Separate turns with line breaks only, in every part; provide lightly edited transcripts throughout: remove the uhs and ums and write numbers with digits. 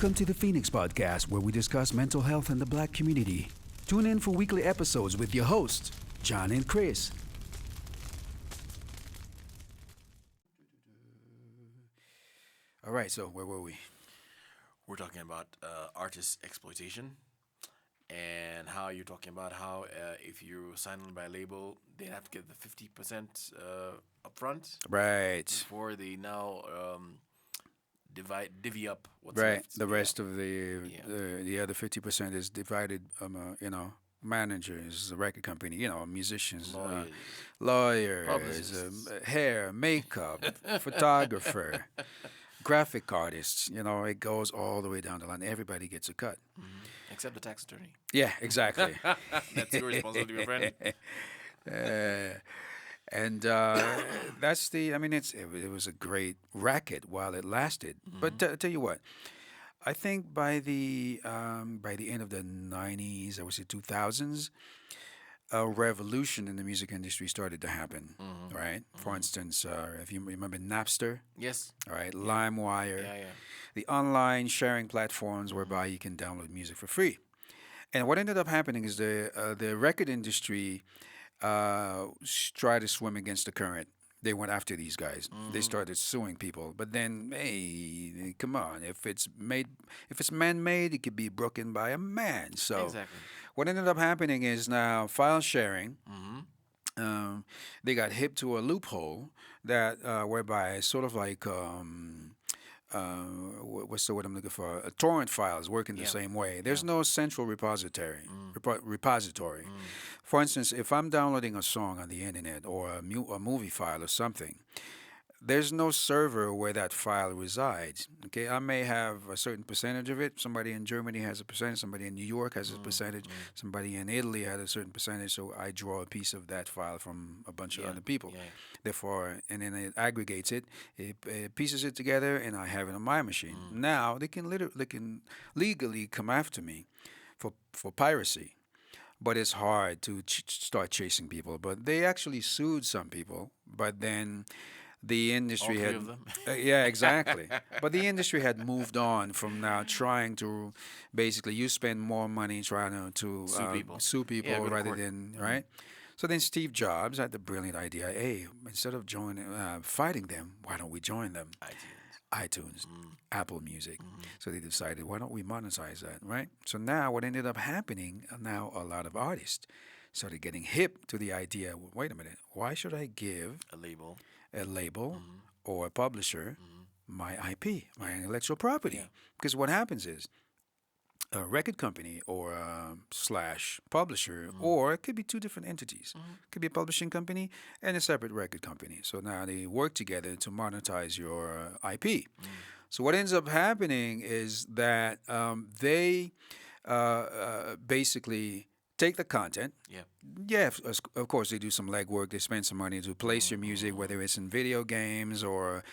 Welcome to the Phoenix Podcast, where we discuss mental health in the black community. Tune in for weekly episodes with your hosts, John and Chris. All right, so where were we?
We're talking about artist exploitation and how you're talking about how if you sign on by a label, they have to get the 50% upfront
Right.
before they now divvy up what's
Right.
left.
The
Yeah.
rest of
Yeah.
the other 50% is divided. Managers, the record company, musicians, lawyers,
Publicists.
hair, makeup, photographer, graphic artists. It goes all the way down the line. Everybody gets a cut.
Except the tax attorney.
Yeah, exactly.
That's your responsibility, my friend.
Uh, and that's the. I mean, it was a great racket while it lasted. But tell you what, I think by the end of the '90s, I would say 2000s, a revolution in the music industry started to happen. Right. For instance, if you remember Napster,
Yes.
all right, LimeWire,
Yeah, yeah.
the online sharing platforms whereby you can download music for free. And what ended up happening is the record industry tried to swim against the current. They went after these guys. They started suing people. But then, hey, come on! If it's man-made, it could be broken by a man. So,
Exactly.
what ended up happening is now file sharing. They got hip to a loophole that whereby it's sort of like what's the word I'm looking for? Torrent files working the
Yeah.
same way. There's
Yeah.
no central repository. For instance, if I'm downloading a song on the internet or a movie file or something, there's no server where that file resides. Okay, I may have a certain percentage of it. Somebody in Germany has a percentage. Somebody in New York has a percentage. Somebody in Italy has a certain percentage. So I draw a piece of that file from a bunch of
Yeah.
other people.
Yeah.
Therefore, and then it aggregates it, it pieces it together, and I have it on my machine. Now they can legally come after me for piracy. But it's hard to start chasing people. But they actually sued some people. But then the
All
industry
three
had
of them.
yeah, exactly. But the industry had moved on from now trying to basically you spend more money trying to
Sue people.
sue people
Yeah, go to
rather
court.
than right. So then Steve Jobs had the brilliant idea: hey, instead of joining fighting them, why don't we join them? iTunes, Apple Music. So they decided, why don't we monetize that, right? So now what ended up happening, now a lot of artists started getting hip to the idea, well, wait a minute, why should I give
A label.
a label or a publisher my IP, my intellectual property?
Yeah.
Because what happens is a record company or slash publisher, or it could be two different entities. It could be a publishing company and a separate record company. So now they work together to monetize your IP. So what ends up happening is that they basically take the content.
Yeah.
Yeah, of course they do some legwork. They spend some money to place your music, whether it's in video games or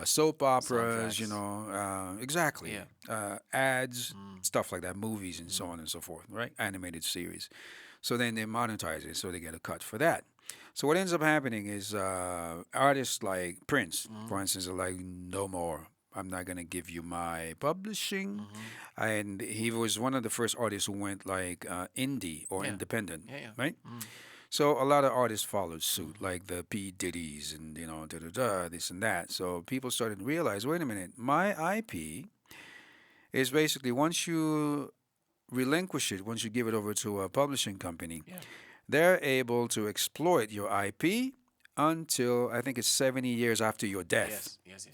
soap operas.
Soundtracks.
Exactly.
Yeah.
Ads, stuff like that, movies, and so on and so forth. Right, animated series. So then they monetize it, so they get a cut for that. So what ends up happening is artists like Prince, for instance, are like, no more. I'm not gonna give you my publishing, and he was one of the first artists who went like indie or
Yeah.
independent,
Yeah, yeah.
right? So a lot of artists followed suit, like the P Diddy's and da da da this and that. So people started to realize, wait a minute, my IP is basically once you relinquish it, once you give it over to a publishing company,
Yeah.
they're able to exploit your IP until I think it's 70 years after your death,
Yes.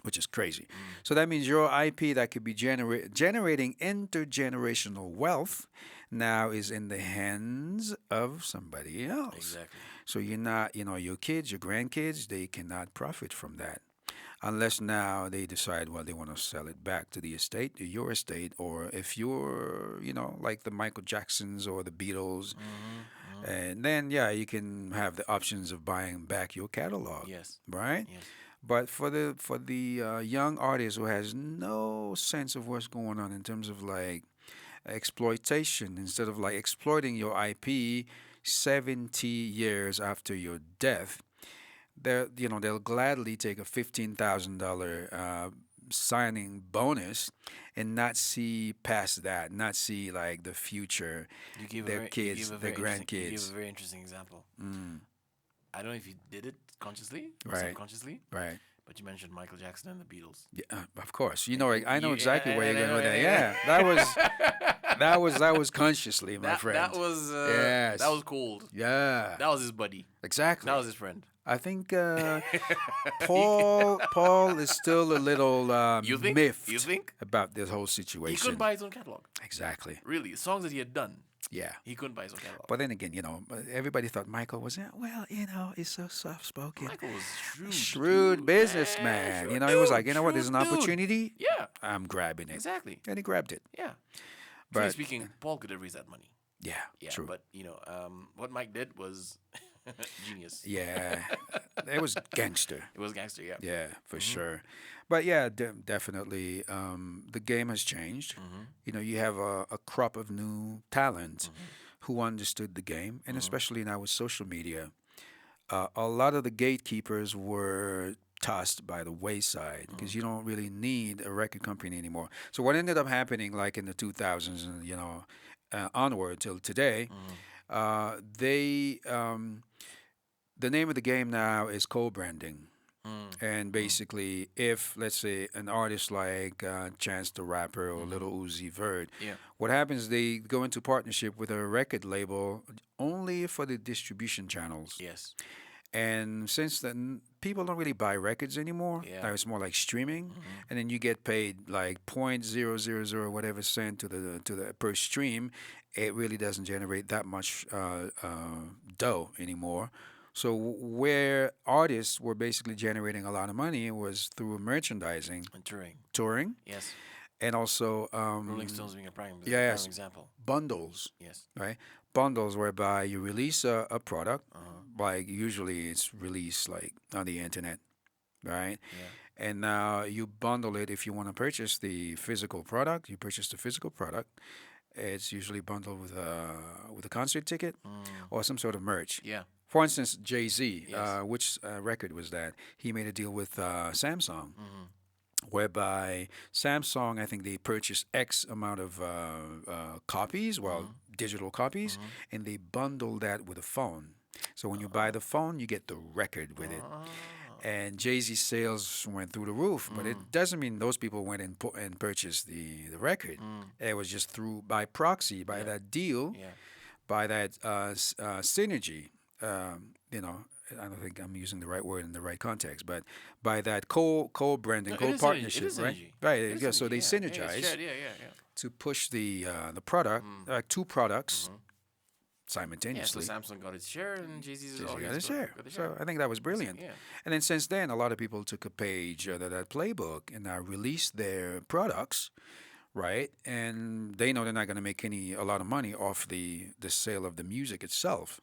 which is crazy. So that means your IP that could be generating intergenerational wealth now is in the hands of somebody else.
Exactly.
So you're not, your kids, your grandkids, they cannot profit from that. Unless now they decide, well, they want to sell it back to the estate, to your estate, or if you're, like the Michael Jacksons or the Beatles, and then, yeah, you can have the options of buying back your catalog,
Yes.
right?
Yes.
But for the young artist who has no sense of what's going on in terms of like exploitation, instead of like exploiting your IP 70 years after your death, they'll gladly take a $15,000 signing bonus and not see past that, not see like the future, their
You
kids,
gave a
their
very interesting you gave a
grandkids.
very interesting example.
Mm,
I don't know if you did it consciously or
right,
subconsciously,
right.
but you mentioned Michael Jackson and the Beatles.
Yeah, of course. You know,
And
I know
you
exactly where you're
and I
going
know
with that. Yeah, that was consciously, my
that
friend.
was that
Yes.
was cold.
Yeah.
That was his buddy. That
Exactly.
was his friend.
I think
He-
Paul is still a little
you think? You
miffed
think?
about this whole
He couldn't
situation.
buy his own catalog.
Exactly.
Really, songs that he had done,
Yeah.
he couldn't buy his own catalog.
But then again, everybody thought Michael was, well, he's so soft spoken.
Michael was shrewd,
Shrewd
dude, man.
businessman.
Shrewd
He was
dude,
like, what, there's
shrewd
an
dude.
opportunity.
Yeah,
I'm grabbing it.
exactly.
And he grabbed it.
Yeah. Truly
But
speaking, Paul could have raised that money.
yeah,
Yeah,
true.
but what Mike did was genius.
Yeah. It was gangster.
It was gangster. Yeah.
Yeah, for sure. But yeah, definitely, the game has changed. You have a crop of new talent who understood the game, and especially now with social media, a lot of the gatekeepers were tossed by the wayside because you don't really need a record company anymore. So what ended up happening, like in the 2000s, and onward till today, they the name of the game now is co-branding. And basically, if let's say an artist like Chance the Rapper or Little Uzi Vert,
Yeah.
what happens? They go into partnership with a record label only for the distribution channels.
Yes.
And since then, people don't really buy records anymore.
Yeah.
Now it's more like streaming, and then you get paid like 0.000 whatever cent to the per stream. It really doesn't generate that much dough anymore. So where artists were basically generating a lot of money was through merchandising,
And touring.
touring,
Yes.
and also
Rolling Stones being a prime
yes,
example.
bundles,
Yes.
right? Bundles whereby you release a product, like usually it's released like on the internet, right?
Yeah.
And now you bundle it. If you want to purchase the physical product, you purchase the physical product. It's usually bundled with a concert ticket or some sort of merch.
Yeah.
For instance, Jay-Z,
Yes.
which record was that? He made a deal with Samsung, whereby Samsung, I think they purchased X amount of copies, well, digital copies, and they bundle that with a phone. So when you buy the phone, you get the record with it. And Jay-Z's sales went through the roof, but it doesn't mean those people went and purchased the record. It was just through by proxy, by that deal,
Yeah.
by that synergy. I don't think I'm using the right word in the right context, but by that co-branding,
No, it is synergy.
co-partnership,
It is
right?
synergy.
Right.
It is
Yeah. So
synergy,
they
yeah. Yeah,
synergize
it's shared, yeah.
to push the product, two products
Yeah, so
simultaneously.
Samsung got its share and Jay-Z's
Jay-Z got
audience
his share.
got the
So
share.
I think that was brilliant.
Yeah.
And then since then, a lot of people took a page out of that playbook and now released their products, right? And they know they're not going to make a lot of money off the sale of the music itself,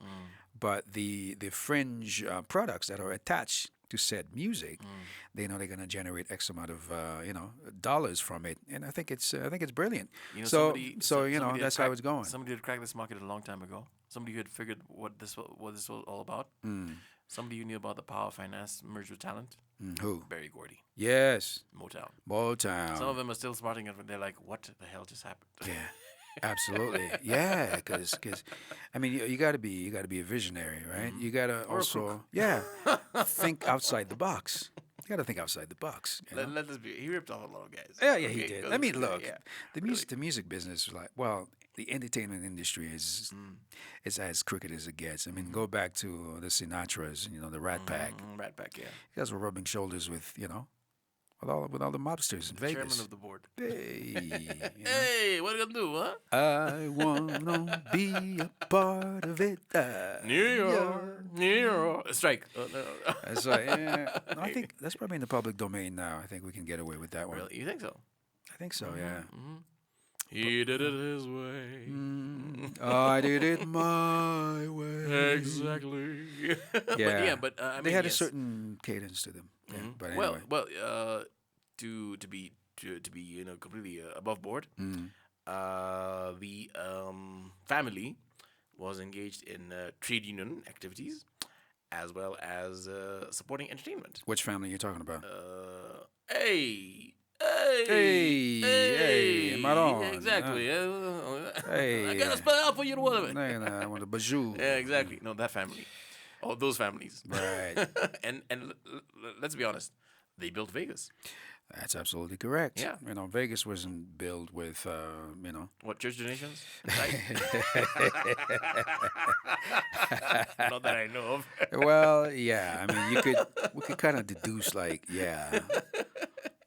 but the fringe products that are attached to said music, they know they're going to generate X amount of dollars from it, and I think it's brilliant. So
somebody had
that's how
cracked-
it's going.
Somebody had cracked this market a long time ago. Somebody who had figured what this was all about. Somebody who knew about the power of finance merged with talent.
Who?
Barry Gordy,
Yes,
Motown.
Motown.
Some of them are still smarting it, but they're like, "What the hell just happened?"
Yeah, absolutely. Yeah, because I mean, you got to be a visionary, right? You got to
Or a
also think outside the box. You got to think outside the box. You know?
Let this be. He ripped off a lot of guys.
Yeah, he
Okay,
did.
goes-
I mean,
yeah,
look,
yeah.
the music business, like, well, the entertainment industry is as crooked as it gets. I mean, go back to the Sinatras, the Rat Pack.
Rat Pack, yeah.
You guys were rubbing shoulders with all the mobsters in Vegas.
Chairman of the board.
Hey,
Hey, what are you gonna do, huh?
I wanna be a part of it.
New York. Strike. No.
It's like, no, I think that's probably in the public domain now. I think we can get away with that one.
Really? You think so?
I think so, yeah.
He did it his way.
I did it my way.
Exactly.
Yeah,
but I mean,
they had
yes.
a certain cadence to them. Yeah, but anyway.
Well, to be completely above board, the family was engaged in trade union activities as well as supporting entertainment.
Which family are you talking about?
Hey, Hey,
Hey,
hey,
Maron.
exactly. I gotta
Hey,
spell it out for you to whatever.
I want a bazoo.
Yeah, exactly. No, that family, or those families,
Right.
and let's be honest, they built Vegas.
That's absolutely correct.
Yeah.
Vegas wasn't built with,
What church donations? Right? Not that I know of.
Well, yeah. I mean, we could kind of deduce, like, yeah,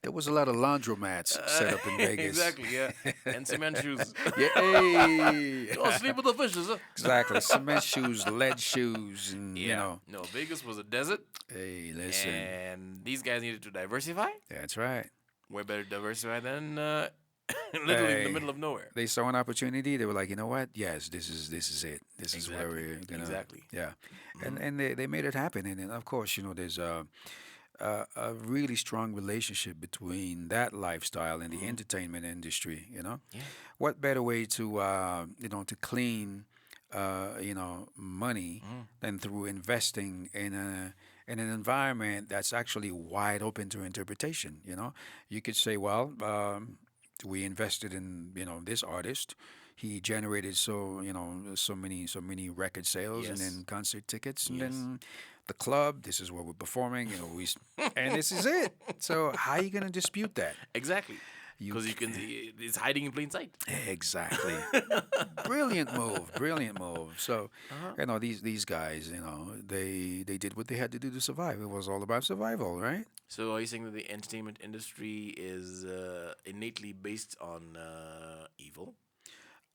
there was a lot of laundromats set up in Vegas.
Exactly. Yeah. And cement shoes.
Yeah, hey,
Go sleep with the fishes. Huh?
exactly. Cement shoes, lead shoes, and
Yeah. No, Vegas was a desert,
hey, listen,
and these guys needed to diversify.
that's right.
Where better to diversify than literally in the
Hey,
middle of nowhere.
they saw an opportunity. They were like, you know what? Yes, this is it. This is where
Exactly.
we're gonna,
Exactly.
yeah. And they made it happen. And then, of course, there's a really strong relationship between that lifestyle and the entertainment industry.
Yeah.
What better way to to clean money than through investing in an environment that's actually wide open to interpretation. You could say, well, we invested in this artist. He generated so many record sales and
Yes.
then concert tickets and
Yes.
then the club. This is where we're performing. And this is it. So how are you gonna dispute that?
Exactly.
You
Because you can see it's hiding in plain sight.
Exactly. Brilliant move. Brilliant move. So,
Uh-huh.
these guys, they did what they had to do to survive. It was all about survival, right?
So are you saying that the entertainment industry is innately based on evil?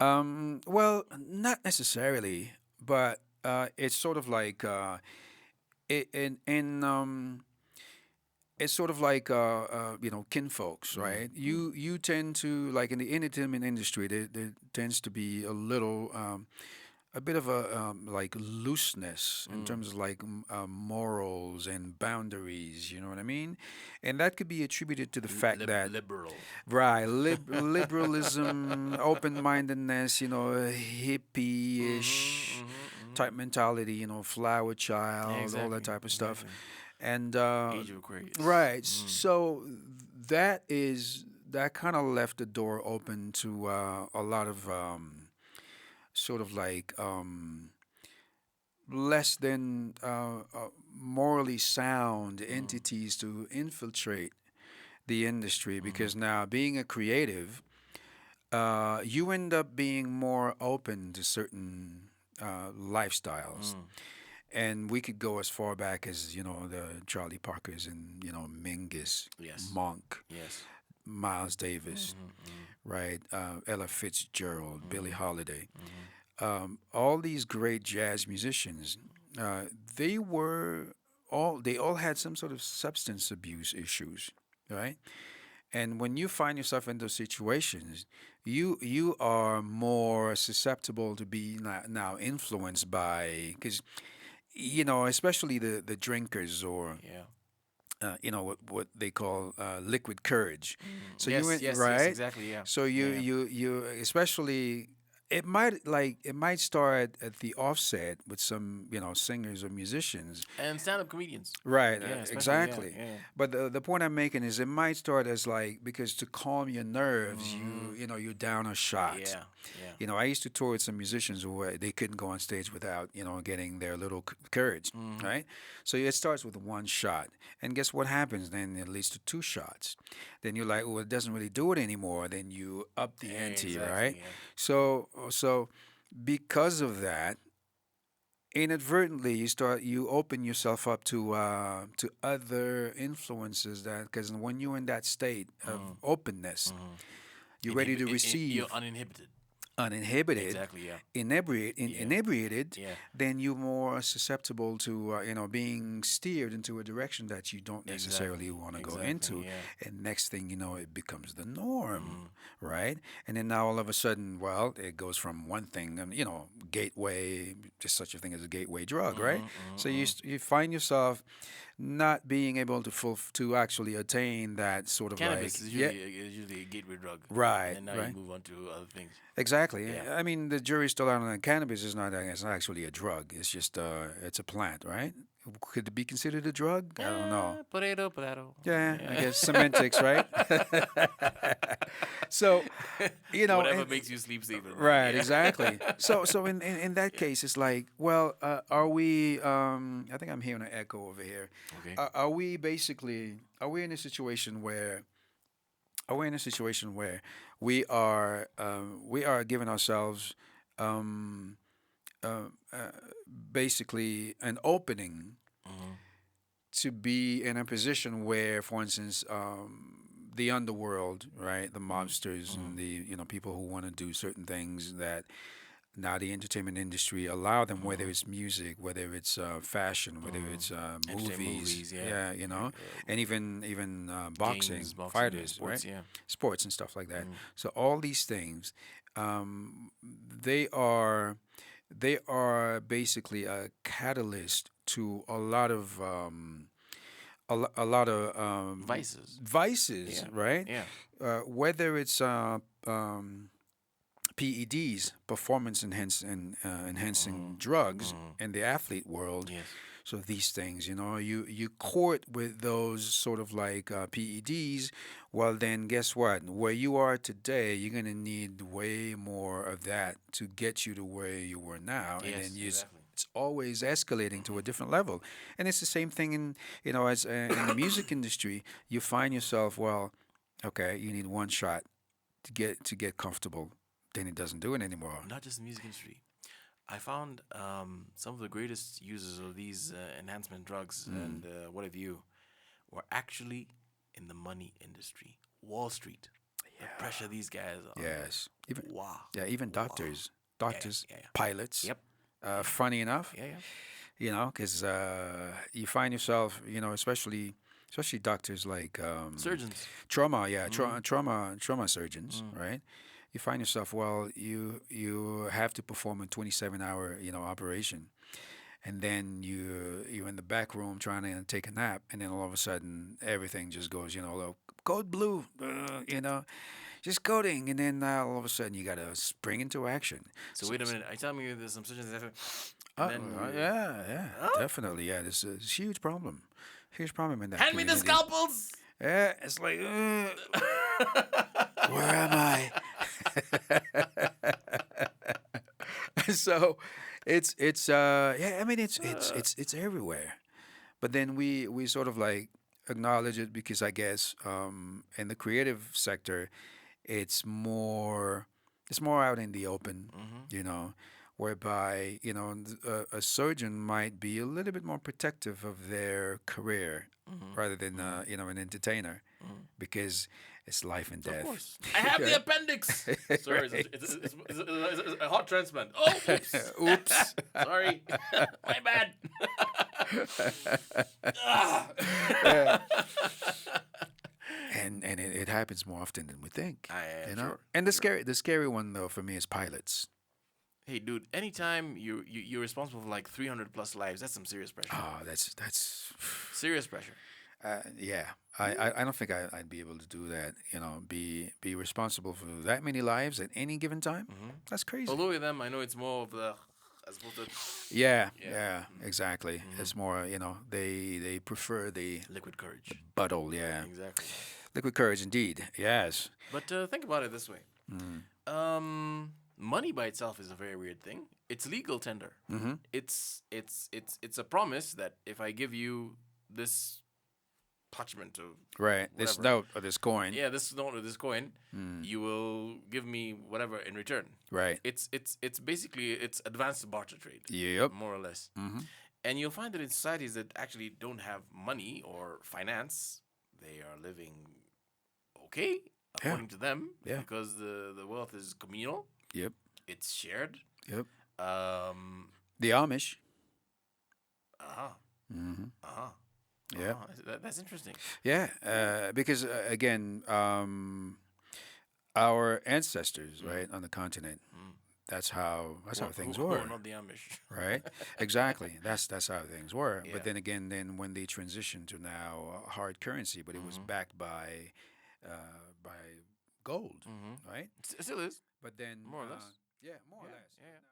Well, not necessarily, but it's sort of like in it's sort of like kinfolks, right? You tend to, like, in the entertainment industry, there tends to be a bit of a like looseness in terms of like morals and boundaries. You know what I mean? And that could be attributed to the fact that,
Liberal.
right, liberalism, open-mindedness,
Mm-hmm,
hippie-ish
mm-hmm,
type mentality, flower child, all that
Exactly.
type of stuff.
Exactly.
And
Age of Aquarius.
right, so that kind of left the door open to a lot of sort of like less than morally sound entities to infiltrate the industry, because now, being a creative, you end up being more open to certain lifestyles. And we could go as far back as, the Charlie Parkers and, Mingus,
Yes.
Monk,
Yes.
Miles Davis, right? Ella Fitzgerald, Billie Holiday. All these great jazz musicians, uh, they all had some sort of substance abuse issues, right? And when you find yourself in those situations, you are more susceptible to be now influenced by, because especially the drinkers, or
Yeah.
what they call liquid courage. So you
Yes.
went
Yes. Yes.
right.
Exactly. Yeah.
So you
Yeah.
you you especially, it might start at the offset with some singers or musicians.
And stand-up comedians.
Right,
Yeah. Especially. Yeah.
exactly.
Yeah.
But the point I'm making is, it might start as, like, because to calm your nerves, you down a shot.
Yeah. Yeah.
I used to tour with some musicians who they couldn't go on stage without getting their little courage, right? So it starts with one shot, and guess what happens? Then it leads to two shots. Then you're like, well, it doesn't really do it anymore. Then you up the ante, right?
Exactly. Yeah.
So because of that, inadvertently you open yourself up to other influences, that because when you're in that state of openness, you're ready to
You're
receive
uninhibited.
uninhibited,
Exactly. Yeah. Yeah.
inebriated,
Yeah.
then you're more susceptible to being steered into a direction that you don't necessarily
Exactly.
want to go
Exactly.
into.
Yeah.
And next thing you know, it becomes the norm, right? And then now all of a sudden, well, it goes from one thing, gateway, just such a thing as a gateway drug, right? So you find yourself not being able to actually attain that sort of, like,
Cannabis
yeah,
is usually a gateway drug.
right,
And then now
right.
you move on to other things.
Exactly.
Yeah.
I mean, the jury's still out on that. Cannabis is not. It's not actually a drug. It's just. It's a plant, right? Could it be considered a drug? I don't know.
Potato, potato.
Yeah, I
Yeah.
guess semantics, right? So,
Whatever
and
makes you sleep safer, man.
right,
Yeah.
exactly. So in that case, it's like, well, are we? I think I'm hearing an echo over here.
Okay.
Are we basically? Are we in a situation where? Are we in a situation where we are giving ourselves um, uh, uh, basically an opening
Mm-hmm.
to be in a position where, for instance, the underworld, right, the mobsters
Mm-hmm.
and the people who want to do certain things that now the entertainment industry allow them, whether
Mm-hmm.
it's music, whether it's fashion, whether
Mm-hmm.
it's
Entertainment
movies,
movies, yeah.
yeah, and even
Games,
boxing,
boxing, yeah,
fighters, right,
sports, yeah.
sports and stuff like that.
Mm.
So all these things, they are basically a catalyst to a lot of a lot of
Vices.
vices,
Yeah.
right?
Yeah.
Whether it's PEDs, enhancing drugs
Mm.
in the athlete world.
Yes.
So these things, you court with those sort of like PEDs. Well, then guess what? Where you are today, you're gonna need way more of that to get you to where you were now, and then
Yes, exactly.
it's always escalating to a different level. And it's the same thing in as in the music industry. You find yourself, well, okay, you need one shot to get comfortable. Then it doesn't do it anymore.
Not just the music industry. I found some of the greatest users of these enhancement drugs and what have you were actually in the money industry, Wall Street. The pressure these guys are under.
Yes. Even
Wow.
yeah, even
Wow. Yeah,
doctors,
yeah, yeah.
pilots.
Yep.
Funny enough,
Yeah, yeah.
because you find yourself, especially doctors like
Surgeons.
trauma, yeah, trauma surgeons, right? You find yourself, well, you have to perform a 27-hour, operation, and then you're in the back room trying to take a nap, and then all of a sudden everything just goes, code blue, just coding, and then all of a sudden you got to spring into action.
So wait a minute. I tell me there's some surgeons that and
Uh,
then
yeah,
huh?
definitely, yeah. This is a huge problem in that
Hand me the
community.
scalpels.
Yeah, it's like, where am I? So, it's yeah. I mean, it's everywhere. But then we sort of like acknowledge it because I guess in the creative sector, it's more it's more out in the open,
Mm-hmm.
you know, whereby a surgeon might be a little bit more protective of their career
Mm-hmm.
rather than
Mm-hmm.
an entertainer
Mm-hmm.
because it's life and
Of
death.
course. I have the
Right?
appendix. Sorry,
Right.
it's a heart transplant. Oh, oops.
Oops.
Sorry. My bad. Ah.
Yeah. And it happens more often than we think.
I am
You know.
sure.
And the scary one though for me is pilots.
Hey, dude, anytime you're responsible for like 300 plus lives, that's some serious pressure.
Oh, that's
Serious pressure.
yeah. I don't think I'd be able to do that. Be responsible for that many lives at any given time. That's crazy.
Although with them, I know it's more of the as opposed to
Yeah,
yeah.
yeah, exactly. It's more, they prefer the
Liquid courage.
bottle, yeah.
Exactly.
Liquid courage, indeed. Yes.
But think about it this way. Money by itself is a very weird thing. It's legal tender.
Mm-hmm.
It's a promise that if I give you this parchment of
Right. This
whatever,
note or this coin.
yeah, this note or this coin, you will give me whatever in return.
Right.
It's basically it's advanced barter trade,
Yep.
more or less.
Mm-hmm.
And you'll find that in societies that actually don't have money or finance, they are living okay
Yeah.
according to them
Yeah.
because the wealth is communal.
Yep.
It's shared.
Yep.
Um.
The Amish.
Uh-huh.
Mm-hmm.
Uh-huh.
Yeah.
That's interesting.
Yeah. Because again, our ancestors, right, on the continent, that's how things
Who
were.
are not the Amish.
Right? Exactly. That's how things were.
Yeah.
But then again, when they transitioned to now hard currency, but it was backed by gold,
Mm-hmm.
right?
It still is.
But then
More or less.
yeah, more or
Yeah,
less.
yeah, yeah.